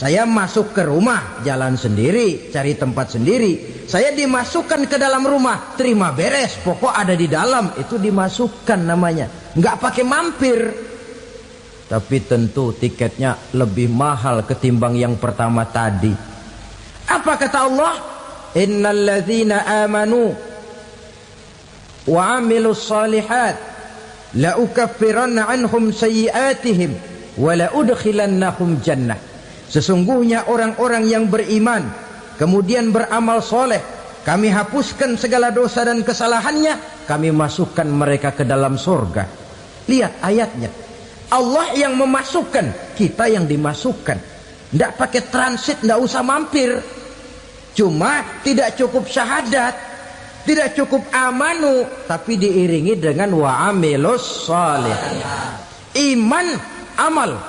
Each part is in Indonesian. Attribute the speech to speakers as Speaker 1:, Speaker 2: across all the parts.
Speaker 1: Saya masuk ke rumah, jalan sendiri, cari tempat sendiri. Saya dimasukkan ke dalam rumah, terima beres, pokok ada di dalam, itu dimasukkan namanya. Nggak pakai mampir. Tapi tentu tiketnya lebih mahal ketimbang yang pertama tadi. Apa kata Allah? Innal ladzina amanu wa amilus salihat la ukaffiranna anhum sayyi'atihim wa la udkhilannahum jannah. Sesungguhnya orang-orang yang beriman kemudian beramal soleh, kami hapuskan segala dosa dan kesalahannya, kami masukkan mereka ke dalam surga. Lihat ayatnya, Allah yang memasukkan, kita yang dimasukkan. Tidak pakai transit, tidak usah mampir. Cuma tidak cukup syahadat, tidak cukup amanu, tapi diiringi dengan wa'amilus salih. Iman, amal.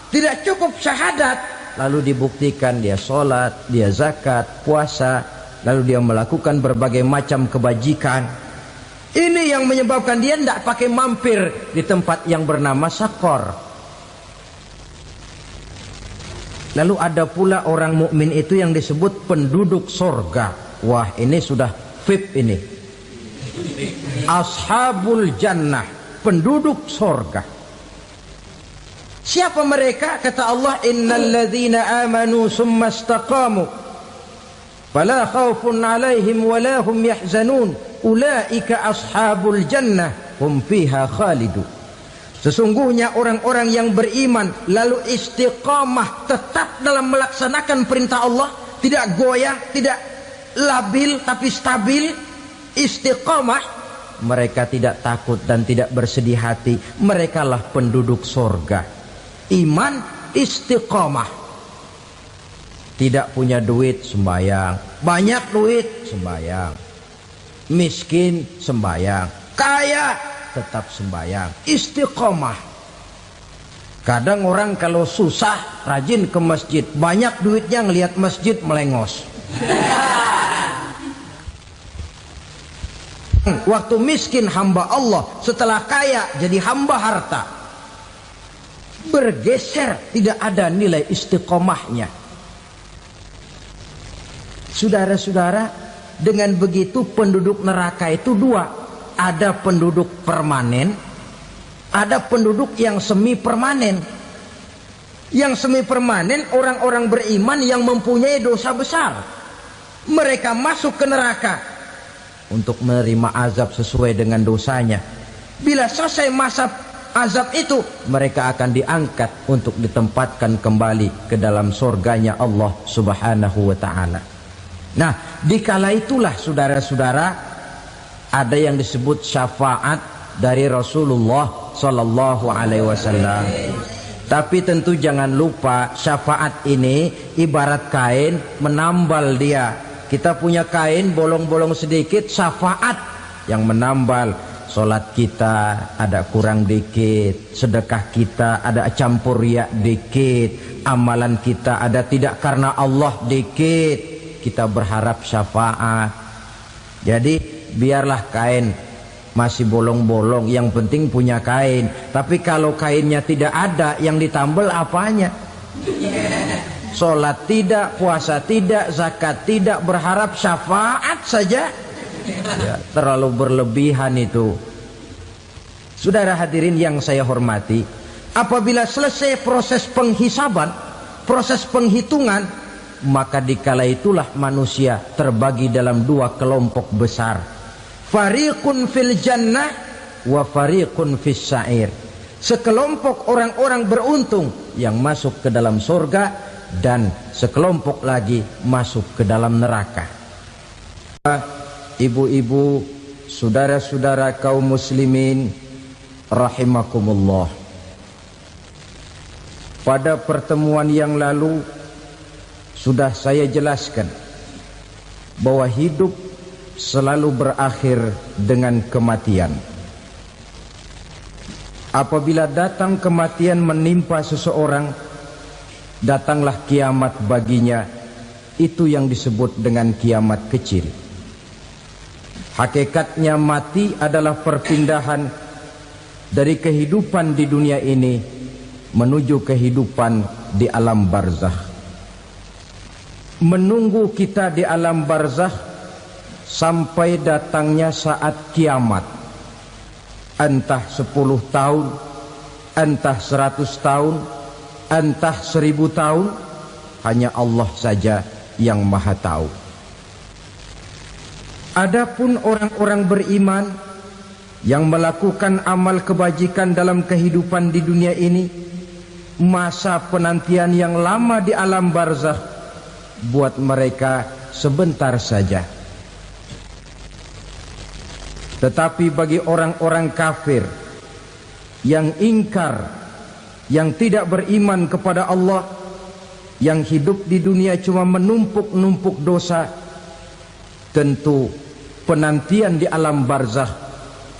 Speaker 1: Tidak cukup syahadat, lalu dibuktikan dia sholat, dia zakat, puasa, lalu dia melakukan berbagai macam kebajikan. Ini yang menyebabkan dia tidak pakai mampir di tempat yang bernama Sakor. Lalu ada pula orang mukmin itu yang disebut penduduk sorga. Wah, ini sudah VIP ini. Ashabul jannah, penduduk sorga. Siapa mereka? Kata Allah, innal ladzina amanu summa istaqamu fala khaufun alaihim wala hum yahzanun ulaika ashabul jannah hum fiha khalidun. Sesungguhnya orang-orang yang beriman lalu istiqamah, tetap dalam melaksanakan perintah Allah, tidak goyah, tidak labil tapi stabil, istiqamah, mereka tidak takut dan tidak bersedih hati. Merekalah penduduk sorga. Iman, istiqamah. Tidak punya duit, sembayang. Banyak duit, sembayang. Miskin, sembayang. Kaya, tetap sembayang. Istiqamah. Kadang orang kalau susah rajin ke masjid, banyak duitnya ngelihat masjid melengos. Waktu miskin hamba Allah, setelah kaya jadi hamba harta. Bergeser, tidak ada nilai istiqomahnya. Saudara-saudara, dengan begitu penduduk neraka itu dua. Ada penduduk permanen, ada penduduk yang semi permanen. Yang semi permanen orang-orang beriman yang mempunyai dosa besar. Mereka masuk ke neraka untuk menerima azab sesuai dengan dosanya. Bila selesai masa azab itu, mereka akan diangkat untuk ditempatkan kembali ke dalam surganya Allah Subhanahu wa ta'ala. Nah, dikala itulah saudara-saudara, ada yang disebut syafaat dari Rasulullah Sallallahu Alaihi Wasallam. Tapi tentu jangan lupa, syafaat ini ibarat kain menambal dia. Kita punya kain bolong-bolong sedikit, syafaat yang menambal. Solat kita ada kurang dikit, sedekah kita ada campur riak dikit, amalan kita ada tidak karena Allah dikit, kita berharap syafaat. Jadi biarlah kain masih bolong-bolong, yang penting punya kain. Tapi kalau kainnya tidak ada, yang ditambal apanya? Solat tidak, puasa tidak, zakat tidak, berharap syafaat saja. Ya, terlalu berlebihan itu. Saudara hadirin yang saya hormati, apabila selesai proses penghisaban, proses penghitungan, maka dikala itulah manusia terbagi dalam dua kelompok besar. Fariqun fil jannah wa fariqun fis sa'ir. Sekelompok orang-orang beruntung yang masuk ke dalam surga, dan sekelompok lagi masuk ke dalam neraka. Ibu-ibu, saudara-saudara kaum muslimin rahimakumullah. Pada pertemuan yang lalu sudah saya jelaskan bahwa hidup selalu berakhir dengan kematian. Apabila datang kematian menimpa seseorang, datanglah kiamat baginya. Itu yang disebut dengan kiamat kecil. Hakikatnya mati adalah perpindahan dari kehidupan di dunia ini menuju kehidupan di alam barzakh. menunggu kita di alam barzakh sampai datangnya saat kiamat. Entah 10 tahun, entah 100 tahun, entah 1000 tahun, hanya Allah saja yang maha tahu. Adapun orang-orang beriman yang melakukan amal kebajikan dalam kehidupan di dunia ini, masa penantian yang lama di alam barzakh buat mereka sebentar saja. Tetapi bagi orang-orang kafir yang ingkar, yang tidak beriman kepada Allah, yang hidup di dunia cuma menumpuk-numpuk dosa, tentu penantian di alam barzakh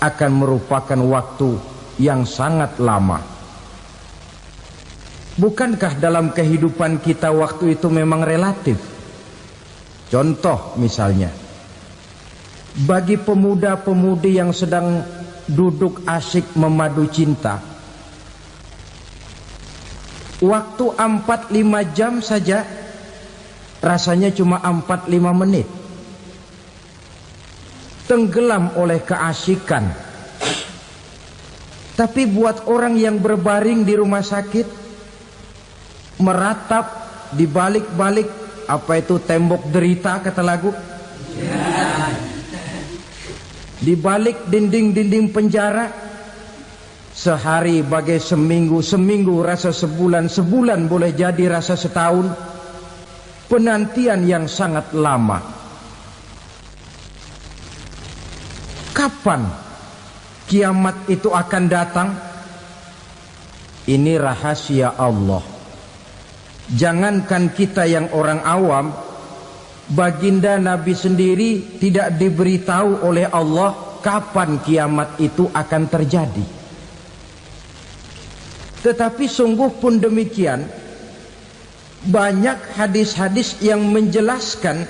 Speaker 1: akan merupakan waktu yang sangat lama. Bukankah dalam kehidupan kita waktu itu memang relatif? Contoh misalnya, bagi pemuda-pemudi yang sedang duduk asyik memadu cinta, waktu 4-5 jam saja rasanya cuma 4-5 menit. Tenggelam oleh keasikan. Tapi buat orang yang berbaring di rumah sakit, meratap di balik-balik apa itu tembok derita kata lagu, di balik dinding-dinding penjara, sehari bagai seminggu, seminggu rasa sebulan, sebulan boleh jadi rasa setahun. Penantian yang sangat lama. Kapan kiamat itu akan datang? Ini rahasia Allah. Jangankan kita yang orang awam, baginda Nabi sendiri tidak diberitahu oleh Allah kapan kiamat itu akan terjadi. Tetapi sungguh pun demikian, banyak hadis-hadis yang menjelaskan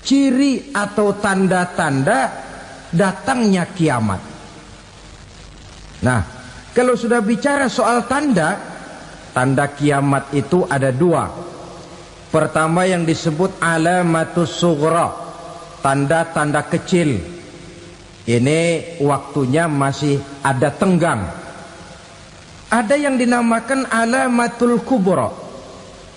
Speaker 1: ciri atau tanda-tanda datangnya kiamat. Nah, kalau sudah bicara soal tanda kiamat itu ada 2. Pertama yang disebut alamatus sughra, tanda-tanda kecil. Ini waktunya masih ada tenggang. Ada yang dinamakan alamatul kubra,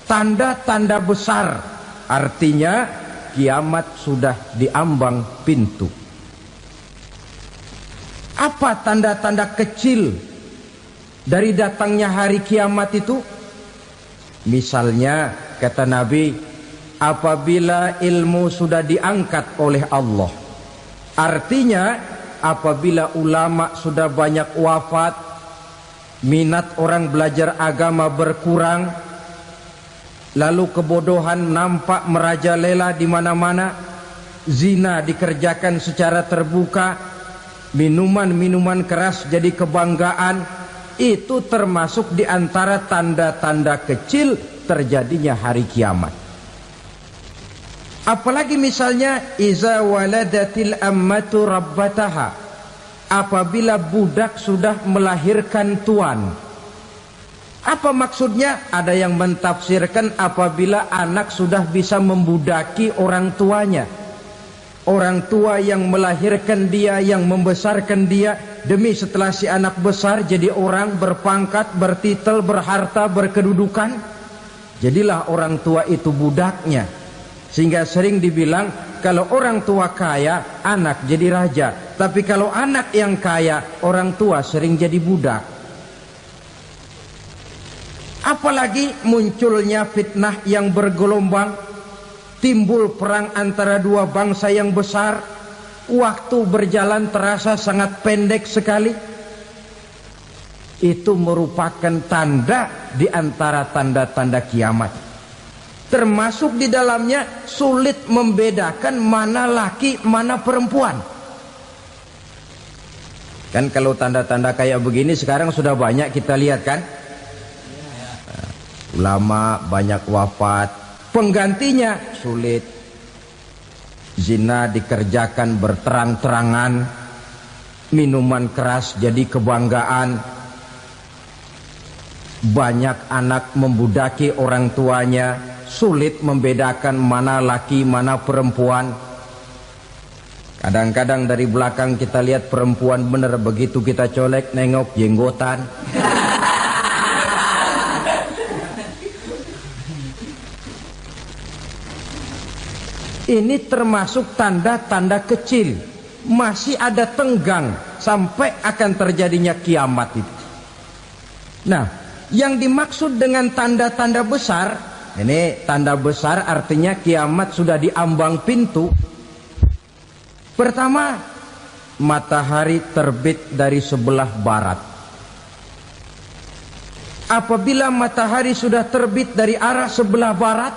Speaker 1: tanda-tanda besar. Artinya kiamat sudah diambang pintu. Apa tanda-tanda kecil dari datangnya hari kiamat itu? Misalnya kata Nabi, apabila ilmu sudah diangkat oleh Allah. Artinya apabila ulama sudah banyak wafat, minat orang belajar agama berkurang, lalu kebodohan nampak merajalela di mana-mana, zina dikerjakan secara terbuka, minuman-minuman keras jadi kebanggaan, itu termasuk di antara tanda-tanda kecil terjadinya hari kiamat. Apalagi misalnya iza waladatil ammatu rabbataha, apabila budak sudah melahirkan tuan. Apa maksudnya? Ada yang mentafsirkan apabila anak sudah bisa membudaki orang tuanya. Orang tua yang melahirkan dia, yang membesarkan dia, demi setelah si anak besar jadi orang berpangkat, bertitel, berharta, berkedudukan, jadilah orang tua itu budaknya. Sehingga sering dibilang kalau orang tua kaya, anak jadi raja. Tapi kalau anak yang kaya, orang tua sering jadi budak. Apalagi munculnya fitnah yang bergelombang, timbul perang antara dua bangsa yang besar, waktu berjalan terasa sangat pendek sekali. Itu merupakan tanda di antara tanda-tanda kiamat. Termasuk di dalamnya sulit membedakan mana laki, mana perempuan. Kan kalau tanda-tanda kayak begini sekarang sudah banyak kita lihat kan. Ulama banyak wafat, penggantinya sulit. Zina dikerjakan berterang-terangan, minuman keras jadi kebanggaan, banyak anak membudaki orang tuanya, sulit membedakan mana laki mana perempuan. Kadang-kadang dari belakang kita lihat perempuan bener, begitu kita colek nengok jenggotan. Ini termasuk tanda-tanda kecil, masih ada tenggang sampai akan terjadinya kiamat itu. Nah, yang dimaksud dengan tanda-tanda besar, ini tanda besar artinya kiamat sudah di ambang pintu. Pertama, matahari terbit dari sebelah barat. Apabila matahari sudah terbit dari arah sebelah barat,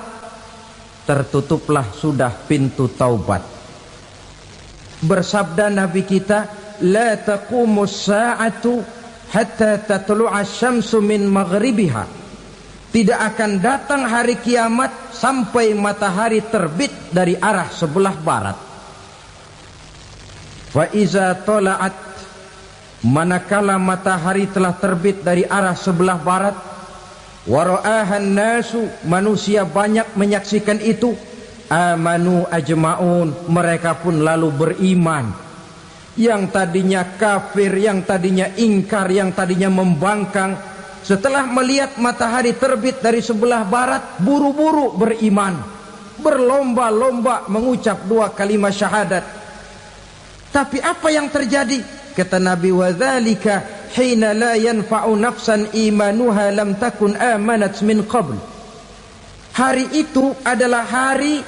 Speaker 1: tertutuplah sudah pintu taubat. Bersabda Nabi kita, la taqumus sa'atu hatta tatlu'a syamsu min maghribiha. Tidak akan datang hari kiamat sampai matahari terbit dari arah sebelah barat. Fa iza tala'at, manakala matahari telah terbit dari arah sebelah barat, wara'ahan nasu, manusia banyak menyaksikan itu, amanu ajma'un, mereka pun lalu beriman. Yang tadinya kafir, yang tadinya ingkar, yang tadinya membangkang, setelah melihat matahari terbit dari sebelah barat, buru-buru beriman, berlomba-lomba mengucap 2 kalimat syahadat. Tapi apa yang terjadi? Kata Nabi, wadzalika hina la yanfa'u nafsan imanuha lam takun amanat min qabl. Hari itu adalah hari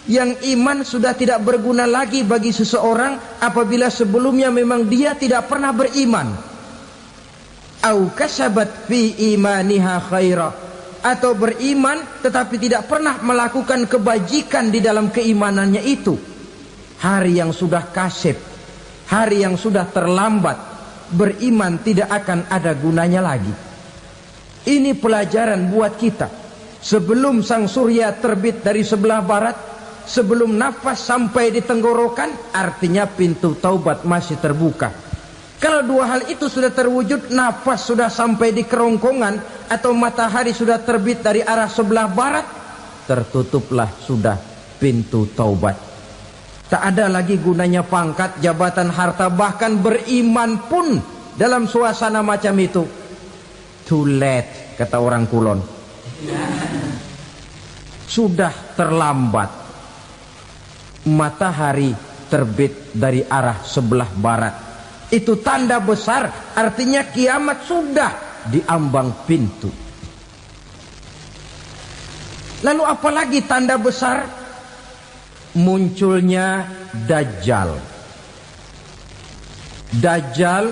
Speaker 1: yang iman sudah tidak berguna lagi bagi seseorang apabila sebelumnya memang dia tidak pernah beriman. Au kasabat fi imaniha khaira, atau beriman tetapi tidak pernah melakukan kebajikan di dalam keimanannya itu. Hari yang sudah kasib, hari yang sudah terlambat, beriman tidak akan ada gunanya lagi. Ini pelajaran buat kita. Sebelum sang surya terbit dari sebelah barat, sebelum nafas sampai di tenggorokan, artinya pintu taubat masih terbuka. Kalau 2 hal itu sudah terwujud, nafas sudah sampai di kerongkongan, atau matahari sudah terbit dari arah sebelah barat, tertutuplah sudah pintu taubat. Tak ada lagi gunanya pangkat, jabatan, harta, bahkan beriman pun dalam suasana macam itu. Too late, kata orang Kulon. Sudah terlambat. Matahari terbit dari arah sebelah barat. Itu tanda besar, artinya kiamat sudah di ambang pintu. Lalu apalagi tanda besar? Munculnya Dajjal. Dajjal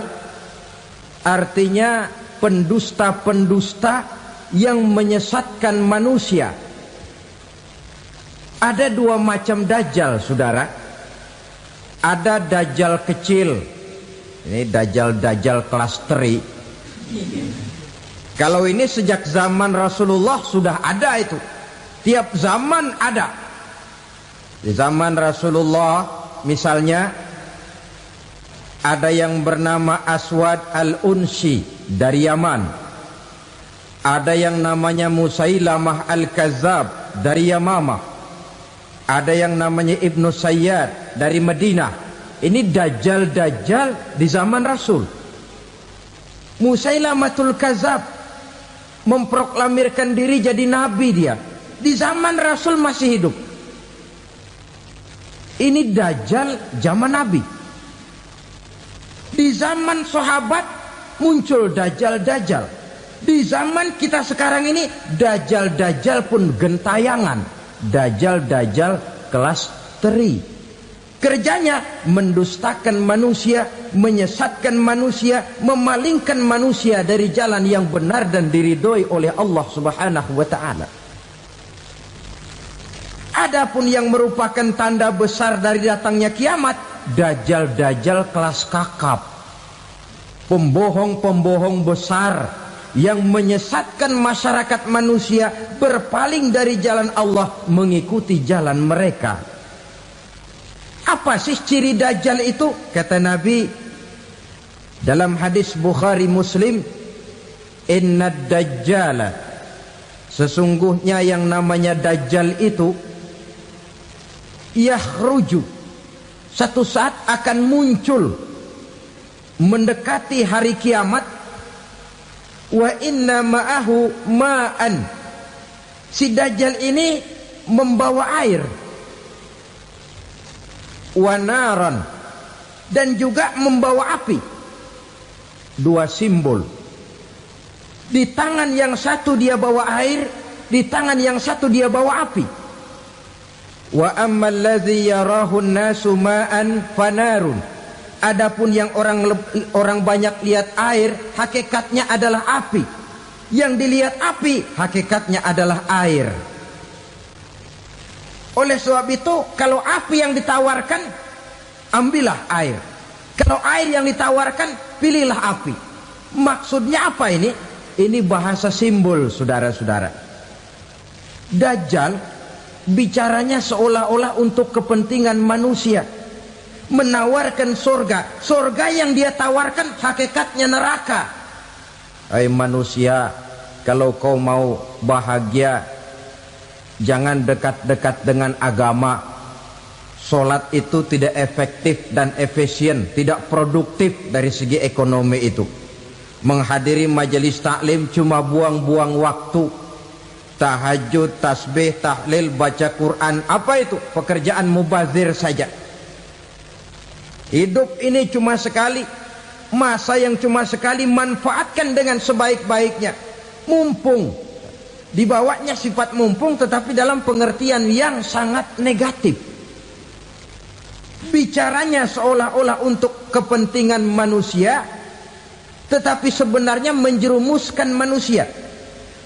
Speaker 1: artinya pendusta-pendusta yang menyesatkan manusia. Ada 2 macam Dajjal, saudara. Ada Dajjal kecil. Ini Dajjal kelas teri. Kalau ini sejak zaman Rasulullah sudah ada itu. Tiap zaman ada. Di zaman Rasulullah misalnya ada yang bernama Aswad al-Unsi dari Yaman. Ada yang namanya Musailamah al-Kazzab dari Yamamah. Ada yang namanya Ibnu Sayyad dari Madinah. Ini Dajjal-Dajjal di zaman Rasul. Musailamatul Kazzab memproklamirkan diri jadi nabi dia. Di zaman Rasul masih hidup. Ini Dajjal zaman Nabi. Di zaman sahabat muncul Dajjal-Dajjal. Di zaman kita sekarang ini Dajjal-Dajjal pun gentayangan. Dajjal-Dajjal kelas teri. Kerjanya mendustakan manusia, menyesatkan manusia, memalingkan manusia dari jalan yang benar dan diridhoi oleh Allah Subhanahu wa taala. Adapun yang merupakan tanda besar dari datangnya kiamat, Dajjal-Dajjal kelas kakap. Pembohong-pembohong besar yang menyesatkan masyarakat manusia berpaling dari jalan Allah mengikuti jalan mereka. Apa sih ciri Dajjal itu? Kata Nabi dalam hadis Bukhari Muslim, "Inna Dajjala Sesungguhnya yang namanya Dajjal itu yakhruju, satu saat akan muncul mendekati hari kiamat. Wa inna ma'ahu ma'an, si Dajjal ini membawa air. Wa naran, dan juga membawa api. Dua simbol. Di tangan yang satu dia bawa air, di tangan yang satu dia bawa api. Wa ammal ladzi yarahu an-nasu ma'an fanarun. Adapun yang orang banyak lihat air, hakikatnya adalah api. Yang dilihat api, hakikatnya adalah air. Oleh sebab itu, kalau api yang ditawarkan, ambillah air. Kalau air yang ditawarkan, pilihlah api. Maksudnya apa ini? Ini bahasa simbol, saudara-saudara. Dajjal bicaranya seolah-olah untuk kepentingan manusia, menawarkan surga. Surga yang dia tawarkan hakikatnya neraka. Hai manusia, kalau kau mau bahagia, jangan dekat-dekat dengan agama. Sholat itu tidak efektif dan efisien, tidak produktif dari segi ekonomi itu. Menghadiri majelis taklim cuma buang-buang waktu. Tahajud, tasbih, tahlil, baca Quran, apa itu? Pekerjaan mubazir saja. Hidup ini cuma sekali, masa yang cuma sekali, manfaatkan dengan sebaik-baiknya. Mumpung, dibawanya sifat mumpung, tetapi dalam pengertian yang sangat negatif. Bicaranya seolah-olah untuk kepentingan manusia, tetapi sebenarnya menjerumuskan manusia.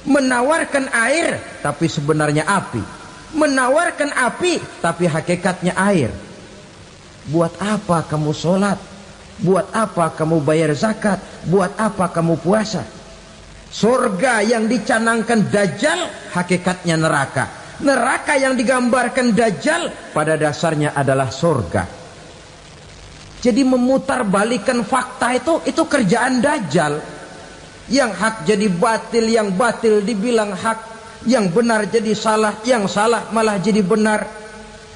Speaker 1: Menawarkan air, tapi sebenarnya api. Menawarkan api, tapi hakikatnya air. Buat apa kamu sholat? Buat apa kamu bayar zakat? Buat apa kamu puasa? Surga yang dicanangkan Dajjal, hakikatnya neraka. Neraka yang digambarkan Dajjal, pada dasarnya adalah surga. Jadi memutarbalikkan fakta itu kerjaan Dajjal. Yang hak jadi batil, yang batil dibilang hak, yang benar jadi salah, yang salah malah jadi benar.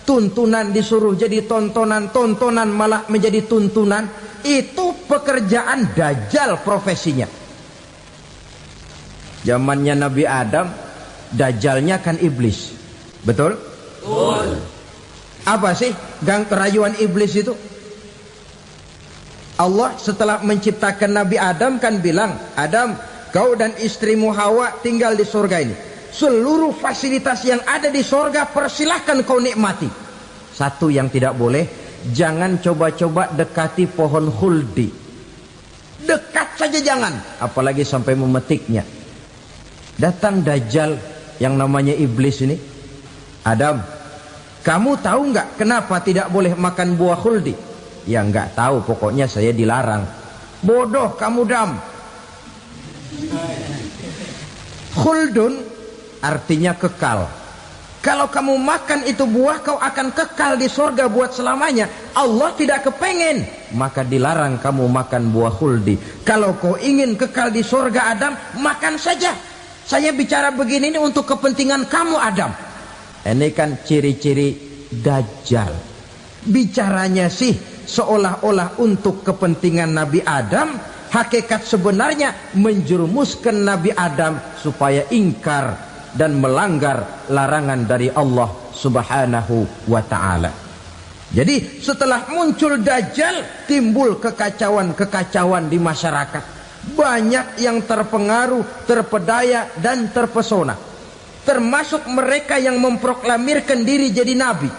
Speaker 1: Tuntunan disuruh jadi tontonan, tontonan malah menjadi tuntunan. Itu pekerjaan Dajjal profesinya. Zamannya Nabi Adam, Dajjalnya kan iblis. Betul? Betul. Apa sih gang kerayuan iblis itu? Allah setelah menciptakan Nabi Adam kan bilang, Adam, kau dan istrimu Hawa tinggal di surga ini. Seluruh fasilitas yang ada di surga persilahkan kau nikmati. Satu yang tidak boleh, jangan coba-coba dekati pohon khuldi. Dekat saja jangan, apalagi sampai memetiknya. Datang Dajjal yang namanya iblis ini. Adam, kamu tahu nggak kenapa tidak boleh makan buah khuldi? Ya nggak tahu, pokoknya saya dilarang. Bodoh kamu Dam. Khuldun artinya kekal. Kalau kamu makan itu buah, kau akan kekal di surga buat selamanya. Allah tidak kepengen, maka dilarang kamu makan buah khuldi. Kalau kau ingin kekal di surga Adam, makan saja. Saya bicara begini ini untuk kepentingan kamu Adam. Ini kan ciri-ciri Dajjal. Bicaranya sih seolah-olah untuk kepentingan Nabi Adam, hakikat sebenarnya menjerumuskan Nabi Adam supaya ingkar dan melanggar larangan dari Allah Subhanahu wa ta'ala. Jadi setelah muncul Dajjal, timbul kekacauan-kekacauan di masyarakat. Banyak yang terpengaruh, terpedaya dan terpesona. Termasuk mereka yang memproklamirkan diri jadi nabi.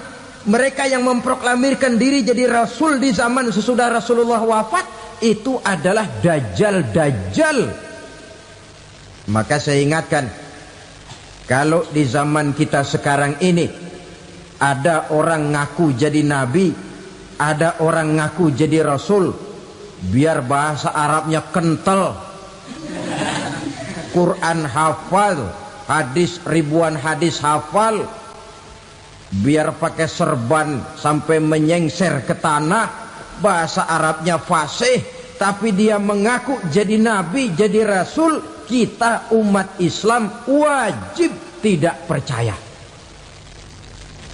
Speaker 1: Mereka yang memproklamirkan diri jadi rasul di zaman sesudah Rasulullah wafat, itu adalah Dajjal-Dajjal. Maka saya ingatkan, kalau di zaman kita sekarang ini ada orang ngaku jadi nabi, ada orang ngaku jadi rasul, biar bahasa Arabnya kental, Quran hafal, hadis ribuan hadis hafal, biar pakai serban sampai menyengser ke tanah, bahasa Arabnya fasih, tapi dia mengaku jadi nabi, jadi rasul, kita umat Islam wajib tidak percaya.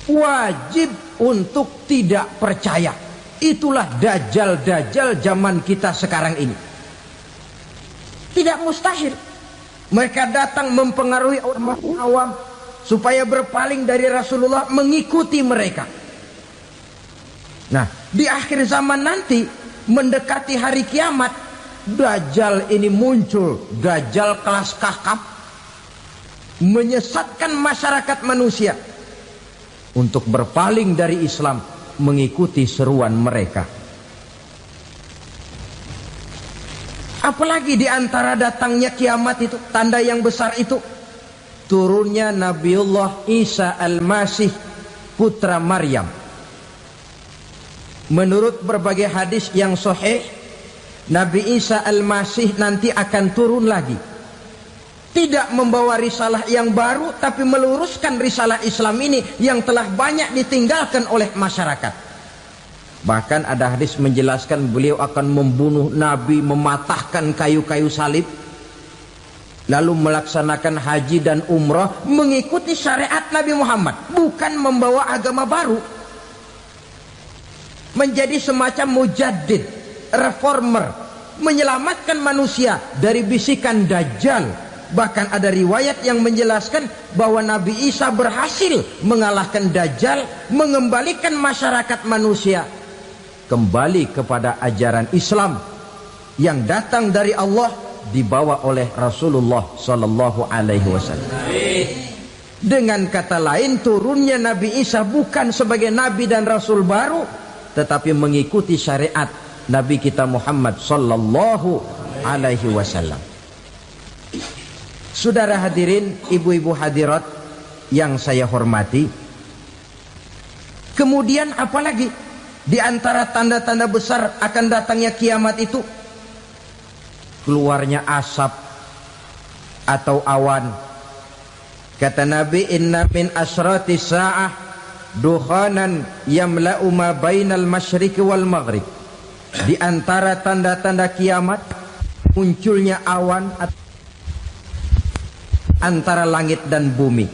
Speaker 1: Wajib untuk tidak percaya. Itulah dajjal-dajjal zaman kita sekarang ini. Tidak mustahil mereka datang mempengaruhi orang awam supaya berpaling dari Rasulullah, mengikuti mereka. Nah, di akhir zaman nanti, mendekati hari kiamat, dajjal ini muncul. Dajjal kelas kakap, menyesatkan masyarakat manusia untuk berpaling dari Islam, mengikuti seruan mereka. Apalagi di antara datangnya kiamat itu, tanda yang besar itu, turunnya Nabiullah Isa Al-Masih, putra Maryam. Menurut berbagai hadis yang sahih, Nabi Isa Al-Masih nanti akan turun lagi. Tidak membawa risalah yang baru, tapi meluruskan risalah Islam ini yang telah banyak ditinggalkan oleh masyarakat. Bahkan ada hadis menjelaskan beliau akan membunuh Nabi, mematahkan kayu-kayu salib, lalu melaksanakan haji dan umrah mengikuti syariat Nabi Muhammad, bukan membawa agama baru. Menjadi semacam mujaddid, reformer, menyelamatkan manusia dari bisikan dajjal. Bahkan ada riwayat yang menjelaskan bahwa Nabi Isa berhasil mengalahkan dajjal, mengembalikan masyarakat manusia kembali kepada ajaran Islam yang datang dari Allah, dibawa oleh Rasulullah sallallahu alaihi wasallam. Dengan kata lain, turunnya Nabi Isa bukan sebagai nabi dan rasul baru, tetapi mengikuti syariat Nabi kita Muhammad sallallahu alaihi wasallam. Saudara hadirin, ibu-ibu hadirat yang saya hormati, kemudian apalagi di antara tanda-tanda besar akan datangnya kiamat itu? Keluarnya asap atau awan. Kata Nabi, inna min asyrati sa'ah dukhanan yamla'u ma bainal masyriqi wal maghrib. Di antara tanda-tanda kiamat, munculnya awan antara langit dan bumi.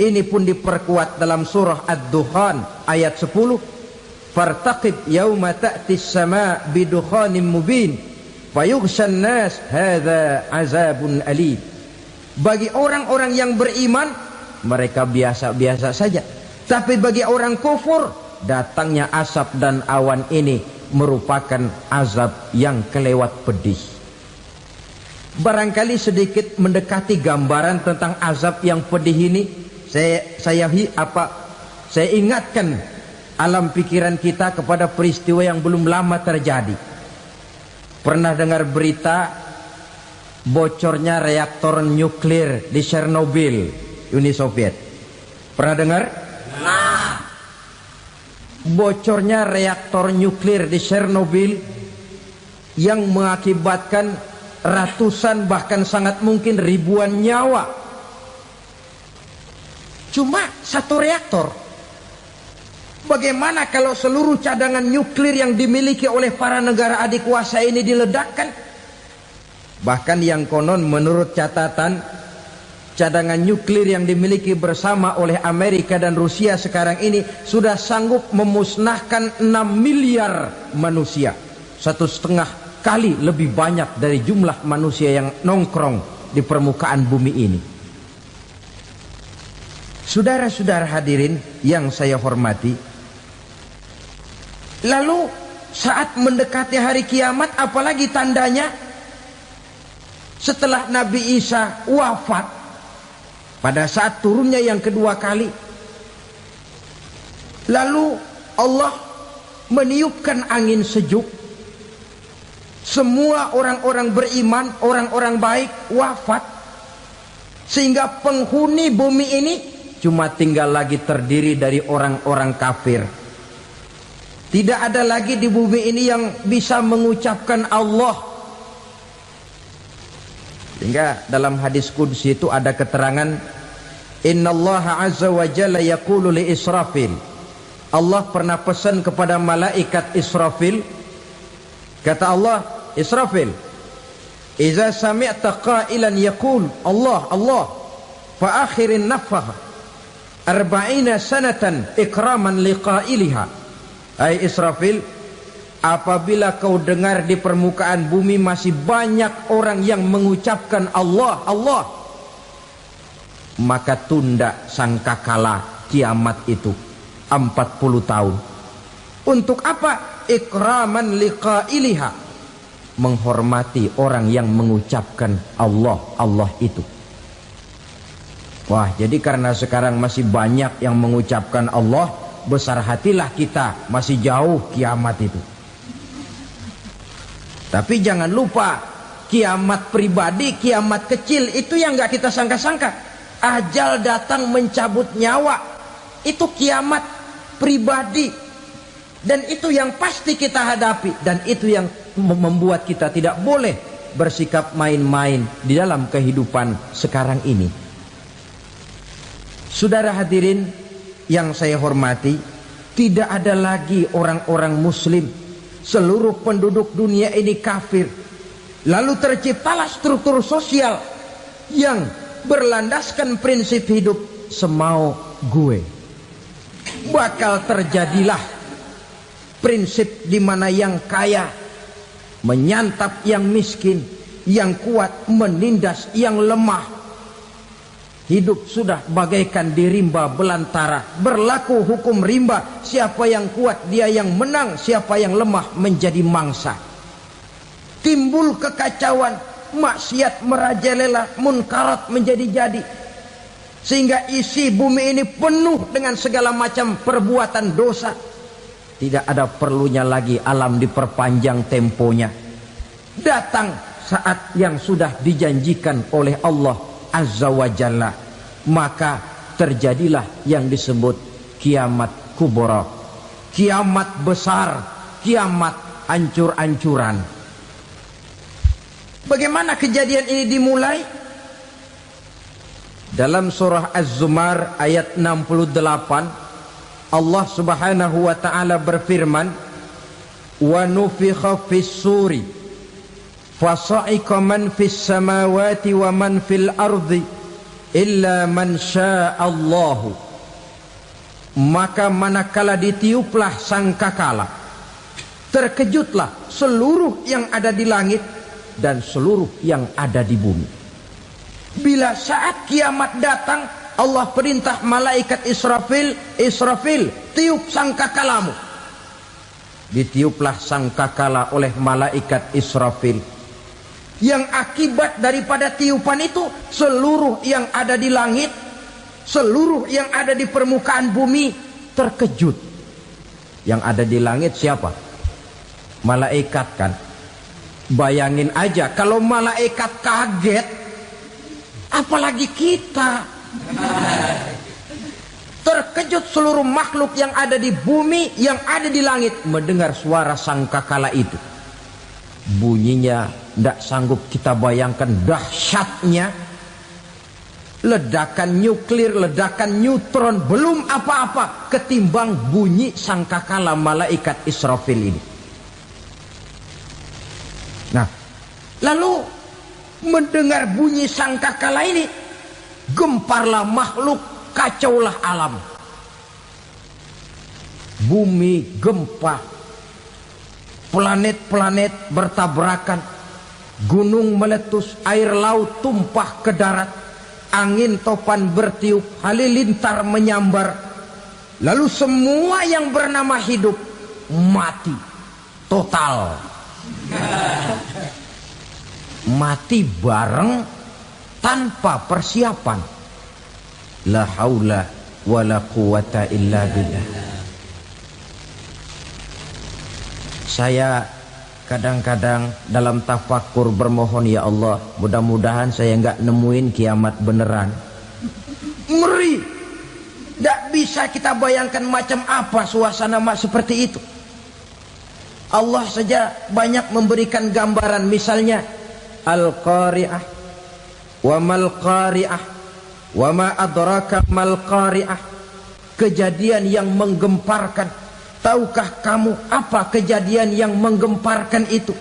Speaker 1: Ini pun diperkuat dalam surah Ad-Dukhan ayat 10. Fartaqib yauma ta'tis sama' bidukhanin mubin fayughshan nas hadza azabun alim. Bagi orang-orang yang beriman, mereka biasa-biasa saja. Tapi bagi orang kufur, datangnya asap dan awan ini merupakan azab yang kelewat pedih. Barangkali sedikit mendekati gambaran tentang azab yang pedih ini, saya ingatkan alam pikiran kita kepada peristiwa yang belum lama terjadi. Pernah dengar berita bocornya reaktor nuklir di Chernobyl, Uni Soviet? Pernah dengar? Nah, bocornya reaktor nuklir di Chernobyl yang mengakibatkan ratusan bahkan sangat mungkin ribuan nyawa. Cuma satu reaktor. Bagaimana kalau seluruh cadangan nuklir yang dimiliki oleh para negara adik kuasa ini diledakkan? Bahkan yang konon menurut catatan, cadangan nuklir yang dimiliki bersama oleh Amerika dan Rusia sekarang ini sudah sanggup memusnahkan 6 miliar manusia. 1,5 kali lebih banyak dari jumlah manusia yang nongkrong di permukaan bumi ini. Saudara-saudara hadirin yang saya hormati, lalu saat mendekati hari kiamat, apalagi tandanya? Setelah Nabi Isa wafat, pada saat turunnya yang kedua kali, lalu Allah meniupkan angin sejuk. Semua orang-orang beriman, orang-orang baik wafat, sehingga penghuni bumi ini cuma tinggal lagi terdiri dari orang-orang kafir. Tidak ada lagi di bumi ini yang bisa mengucapkan Allah. Sehingga dalam hadis qudsi itu ada keterangan, innallaha azza wa jalla yaqulu li Israfil. Allah pernah pesan kepada malaikat Israfil. Kata Allah, Israfil, Iza sami'ta qailan yaqul Allah Allah fa akhirin nafah 40 sanatan ikraman liqailiha. Hai Israfil, apabila kau dengar di permukaan bumi masih banyak orang yang mengucapkan Allah Allah, maka tunda sangkakala kiamat itu 40 tahun. Untuk apa? Ikraman liqailiha, menghormati orang yang mengucapkan Allah Allah itu. Wah, jadi karena sekarang masih banyak yang mengucapkan Allah, besar hatilah kita, masih jauh kiamat itu. Tapi jangan lupa, kiamat pribadi, kiamat kecil itu yang gak kita sangka-sangka. Ajal datang mencabut nyawa, itu kiamat pribadi. Dan itu yang pasti kita hadapi. Dan itu yang membuat kita tidak boleh bersikap main-main di dalam kehidupan sekarang ini. Saudara hadirin yang saya hormati, tidak ada lagi orang-orang muslim. Seluruh penduduk dunia ini kafir. Lalu terciptalah struktur sosial yang berlandaskan prinsip hidup semau gue. Bakal terjadilah prinsip di mana yang kaya menyantap yang miskin, yang kuat menindas yang lemah. Hidup sudah bagaikan di rimba belantara. Berlaku hukum rimba. Siapa yang kuat dia yang menang, siapa yang lemah menjadi mangsa. Timbul kekacauan, maksiat merajalela, munkarat menjadi-jadi. Sehingga isi bumi ini penuh dengan segala macam perbuatan dosa. Tidak ada perlunya lagi alam diperpanjang temponya. Datang saat yang sudah dijanjikan oleh Allah Azza wa Jalla, maka terjadilah yang disebut kiamat kubra, kiamat besar, kiamat ancur-ancuran. Bagaimana kejadian ini dimulai? Dalam surah Az-Zumar ayat 68, Allah Subhanahu wa taala berfirman, "Wa nufikha fis-suri fasa'iqa man fis samawati wa man fil ardi illa man sya'allahu." Maka manakala ditiuplah sangkakala, terkejutlah seluruh yang ada di langit dan seluruh yang ada di bumi. Bila saat kiamat datang, Allah perintah malaikat Israfil, Israfil, tiup sangkakalamu. Ditiuplah sangkakala oleh malaikat Israfil. Yang akibat daripada tiupan itu, seluruh yang ada di langit, seluruh yang ada di permukaan bumi terkejut. Yang ada di langit siapa? Malaikat kan. Bayangin aja kalau malaikat kaget, apalagi kita. Terkejut seluruh makhluk yang ada di bumi, yang ada di langit mendengar suara sangkakala itu. Bunyinya tidak sanggup kita bayangkan dahsyatnya. Ledakan nuklir, ledakan neutron, belum apa-apa ketimbang bunyi sangkakala malaikat Israfil ini. Nah, lalu mendengar bunyi sangkakala ini, gemparlah makhluk, kacaulah alam. Bumi gempa, planet-planet bertabrakan, gunung meletus, air laut tumpah ke darat, angin topan bertiup, halilintar menyambar. Lalu semua yang bernama hidup mati total. Mati bareng tanpa persiapan. La haula wala quwata illa billah. Saya kadang-kadang dalam tafakur bermohon, ya Allah, mudah-mudahan saya enggak nemuin kiamat beneran. Ngeri. Tidak bisa kita bayangkan macam apa suasana seperti itu. Allah saja banyak memberikan gambaran, misalnya Al-Qari'ah, wa mal qari'ah, wa ma adraka mal qari'ah. Kejadian yang menggemparkan. Tahukah kamu apa kejadian yang menggemparkan itu?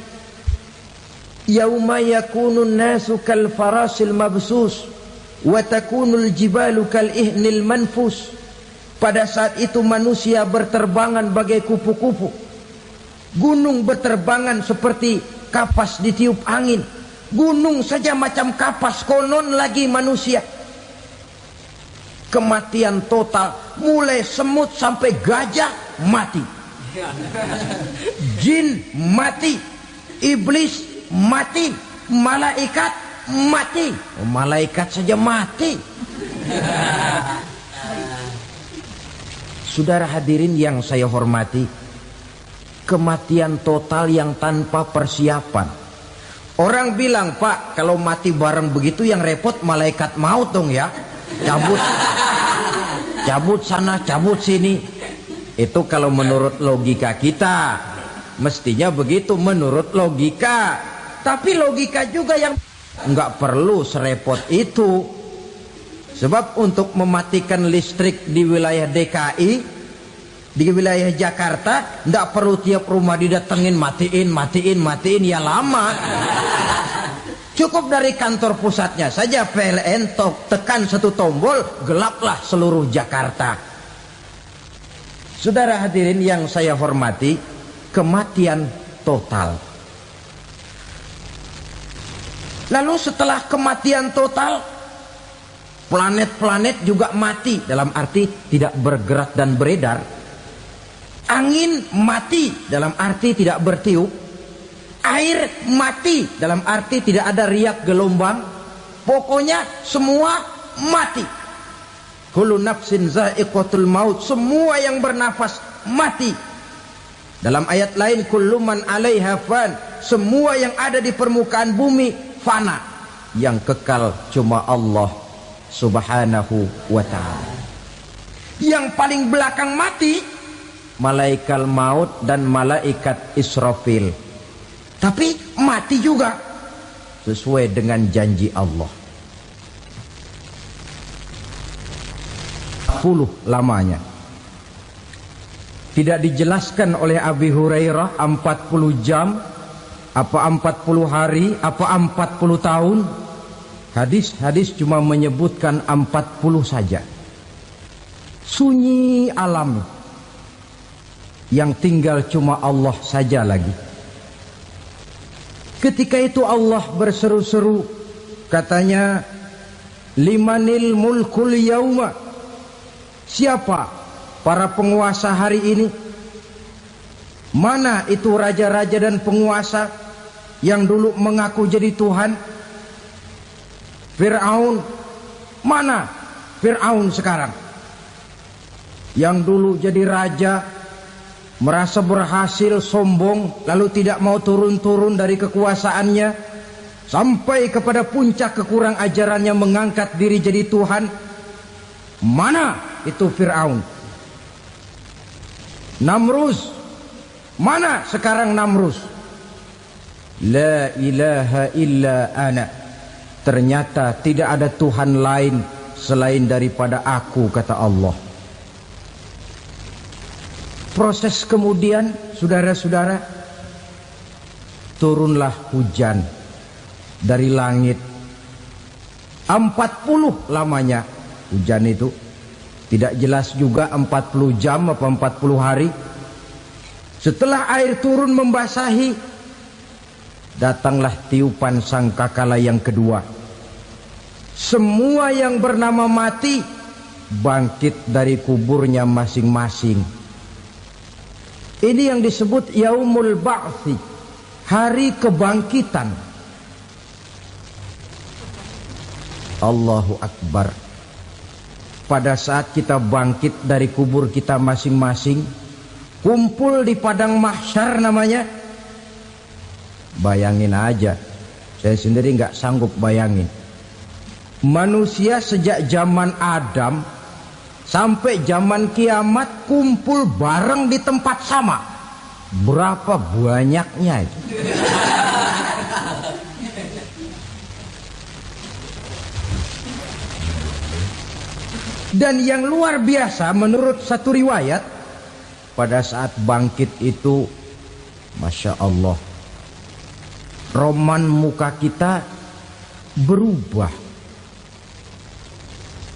Speaker 1: yauma yakunun nasu kal farasil mabsus wa takunul jibalu kal ihnil manfus. Pada saat itu manusia berterbangan bagai kupu-kupu, gunung berterbangan seperti kapas ditiup angin. Gunung saja macam kapas, konon lagi manusia. Kematian total, mulai semut sampai gajah mati, jin mati, iblis mati, malaikat mati. Malaikat saja mati. Saudara hadirin yang saya hormati, kematian total yang tanpa persiapan. Orang bilang, Pak, kalau mati bareng begitu yang repot malaikat maut dong ya. Cabut sana, cabut sini. Itu kalau menurut logika kita, mestinya begitu menurut logika. Tapi logika juga yang nggak perlu serepot itu. Sebab untuk mematikan listrik di wilayah DKI, di wilayah Jakarta, nggak perlu tiap rumah didatengin matiin ya lama. Cukup dari kantor pusatnya saja PLN tekan satu tombol, gelaplah seluruh Jakarta. Saudara hadirin yang saya hormati, kematian total. Lalu setelah kematian total, planet-planet juga mati, dalam arti tidak bergerak dan beredar. Angin mati, dalam arti tidak bertiup. Air mati, dalam arti tidak ada riak gelombang. Pokoknya semua mati. Kullu nafsin za'iqatul maut, semua yang bernafas mati. Dalam ayat lain, kullu man 'alaiha fan, semua yang ada di permukaan bumi fana. Yang kekal cuma Allah Subhanahu wa ta'ala. Yang paling belakang mati malaikat maut dan malaikat Israfil. Tapi mati juga sesuai dengan janji Allah. 10 lamanya. Tidak dijelaskan oleh Abi Hurairah 40 jam, apa 40 hari, apa 40 tahun. Hadis-hadis cuma menyebutkan 40 saja. Sunyi alam, yang tinggal cuma Allah saja lagi. Ketika itu Allah berseru-seru, katanya, limanil mulkul yauma, siapa para penguasa hari ini? Mana itu raja-raja dan penguasa yang dulu mengaku jadi Tuhan? Fir'aun, mana Fir'aun sekarang? Yang dulu jadi raja, merasa berhasil, sombong, lalu tidak mau turun-turun dari kekuasaannya, sampai kepada puncak kekurang ajarannya mengangkat diri jadi Tuhan. Mana itu Fir'aun? Namrus, mana sekarang Namrus? La ilaha illa ana, ternyata tidak ada Tuhan lain selain daripada aku, kata Allah. Proses kemudian, saudara-saudara, turunlah hujan dari langit. 40 lamanya hujan itu. Tidak jelas juga 40 jam apa 40 hari. Setelah air turun membasahi, datanglah tiupan sangkakala yang kedua. Semua yang bernama mati bangkit dari kuburnya masing-masing. Ini yang disebut Yaumul Ba'thi, hari kebangkitan. Allahu Akbar. Pada saat kita bangkit dari kubur kita masing-masing, kumpul di padang mahsyar namanya. Bayangin aja, saya sendiri nggak sanggup bayangin. Manusia sejak zaman Adam sampai zaman kiamat kumpul bareng di tempat sama. Berapa banyaknya itu? Dan yang luar biasa menurut satu riwayat, pada saat bangkit itu, Masya Allah, roman muka kita berubah,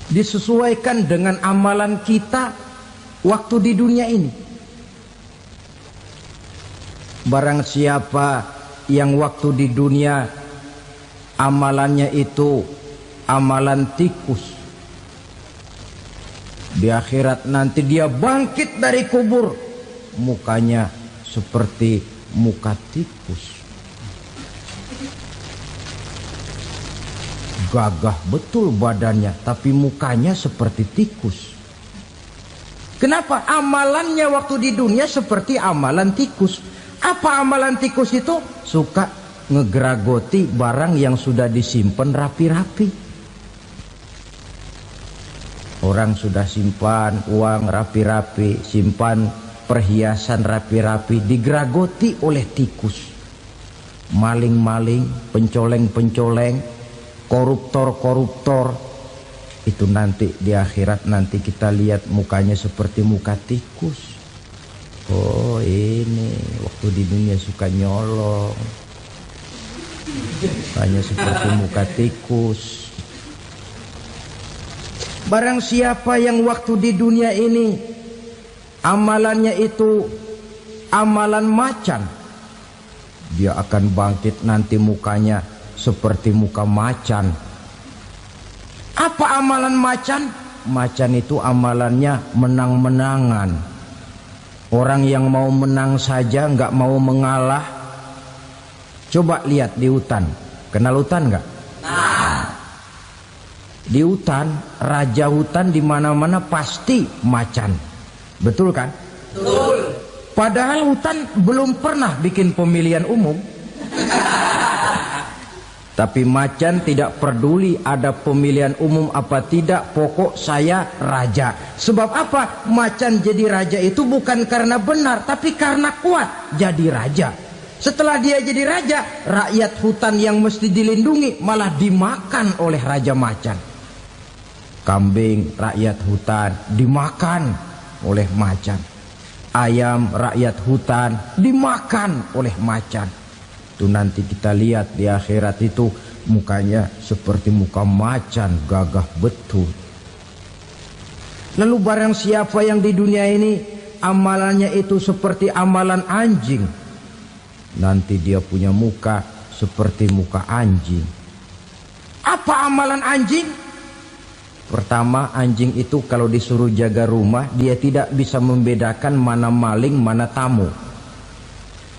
Speaker 1: disesuaikan dengan amalan kita waktu di dunia ini. Barang siapa yang waktu di dunia amalannya itu amalan tikus, di akhirat nanti dia bangkit dari kubur, mukanya seperti muka tikus. Gagah betul badannya, tapi mukanya seperti tikus. Kenapa? Amalannya waktu di dunia seperti amalan tikus. Apa amalan tikus itu? Suka ngegeragoti barang yang sudah disimpan rapi-rapi. Orang sudah simpan uang rapi-rapi, simpan perhiasan rapi-rapi, digeragoti oleh tikus. Maling-maling, pencoleng-pencoleng, koruptor-koruptor, itu nanti di akhirat nanti kita lihat mukanya seperti muka tikus. Oh, ini waktu di dunia suka nyolong, mukanya seperti muka tikus. Barang siapa yang waktu di dunia ini amalannya itu amalan macan, dia akan bangkit nanti mukanya seperti muka macan. Apa amalan macan? Macan itu amalannya menang-menangan. Orang yang mau menang saja, nggak mau mengalah. Coba lihat di hutan. Kenal hutan nggak? Nah. Di hutan, raja hutan di mana-mana pasti macan. Betul kan? Betul. Padahal hutan belum pernah bikin pemilihan umum. Tapi macan tidak peduli ada pemilihan umum apa tidak, pokok saya raja. Sebab apa? Macan jadi raja itu bukan karena benar, tapi karena kuat jadi raja. Setelah dia jadi raja, rakyat hutan yang mesti dilindungi malah dimakan oleh raja macan. Kambing rakyat hutan dimakan oleh macan. Ayam rakyat hutan dimakan oleh macan. Itu nanti kita lihat di akhirat itu mukanya seperti muka macan, gagah betul. Lalu barang siapa yang di dunia ini amalannya itu seperti amalan anjing, nanti dia punya muka seperti muka anjing. Apa amalan anjing? Pertama, anjing itu kalau disuruh jaga rumah, dia tidak bisa membedakan mana maling mana tamu.